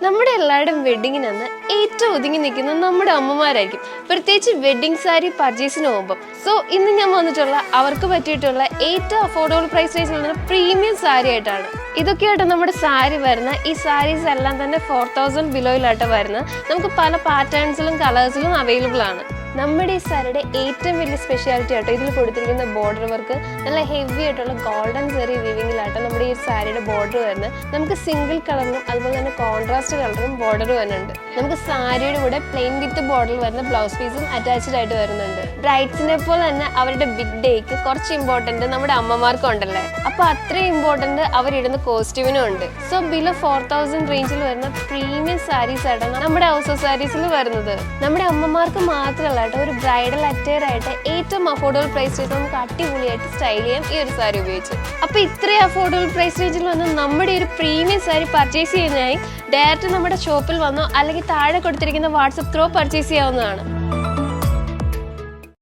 നമ്മുടെ എല്ലാവരുടെയും വെഡിങ്ങിനന്ന് ഏറ്റവും ഒതുങ്ങി നിൽക്കുന്നത് നമ്മുടെ അമ്മമാരായിരിക്കും, പ്രത്യേകിച്ച് വെഡിങ് സാരി പർച്ചേസിന് പോകുമ്പോൾ. സോ ഇന്ന് ഞാൻ വന്നിട്ടുള്ള അവർക്ക് പറ്റിയിട്ടുള്ള ഏറ്റവും അഫോർഡബിൾ പ്രൈസ് റേഞ്ചിലുള്ള പ്രീമിയം സാരി ആയിട്ടാണ്. ഇതൊക്കെയായിട്ട് നമ്മുടെ സാരി വരുന്ന ഈ സാരീസ് എല്ലാം തന്നെ 4000 ബിലോയിലായിട്ട് വരുന്നത്. നമുക്ക് പല പാറ്റേൺസിലും കളേഴ്സിലും അവൈലബിൾ ആണ്. നമ്മുടെ ഈ സാരിയുടെ ഏറ്റവും വലിയ സ്പെഷ്യാലിറ്റി ആട്ടോ ഇതിൽ കൊടുത്തിരിക്കുന്ന ബോർഡർ വർക്ക്. നല്ല ഹെവി ആയിട്ടുള്ള ഗോൾഡൻ സെറി വീവിങ്ങിലാട്ടോ നമ്മുടെ ഈ സാരിയുടെ ബോർഡർ വരുന്നത്. നമുക്ക് സിംഗിൾ കളറിലും അതുപോലെ തന്നെ കോൺട്രാസ്റ്റ് കളറും ബോർഡർ വരുന്നുണ്ട്. നമുക്ക് സാരിയുടെ കൂടെ പ്ലെയിൻ വിത്ത് ബോർഡർ വരുന്ന ബ്ലൗസ് പീസും അറ്റാച്ച്ഡ് ആയിട്ട് വരുന്നുണ്ട്. ബ്രൈഡ്സിനെ പോലെ തന്നെ അവരുടെ ബിഗ് ഡേക്ക് കുറച്ച് ഇമ്പോർട്ടൻറ്റ് നമ്മുടെ അമ്മമാർക്കും ഉണ്ടല്ലേ. അപ്പോൾ അത്രയും ഇമ്പോർട്ടൻറ്റ് അവരിടുന്ന കോസ്റ്റ്യൂമിനും ഉണ്ട്. സോ ബിലോ 4000 റേഞ്ചിൽ വരുന്ന പ്രീമിയം സാരീസ് ആയിട്ടാണ് നമ്മുടെ ഹൗസ് ഓഫ് സാരീസിൽ വരുന്നത്. നമ്മുടെ അമ്മമാർക്ക് മാത്രമല്ല, ഒരു ബ്രൈഡൽ അറ്റയർ ആയിട്ട് ഏറ്റവും അഫോർഡബിൾ പ്രൈസ് റേഞ്ച് നമുക്ക് അടിപൊളിയായിട്ട് സ്റ്റൈൽ ചെയ്യാം ഈ ഒരു സാരി ഉപയോഗിച്ച്. അപ്പോൾ ഇത്രയും അഫോർഡബിൾ പ്രൈസ് റേഞ്ചിൽ വന്ന് നമ്മുടെ ഒരു പ്രീമിയം സാരി പർച്ചേസ് ചെയ്യുന്നതിനായി ഡയറക്റ്റ് നമ്മുടെ ഷോപ്പിൽ വന്നോ അല്ലെങ്കിൽ താഴെ കൊടുത്തിരിക്കുന്ന വാട്സപ്പ് ത്രൂ പർച്ചേസ് ചെയ്യാവുന്നതാണ്.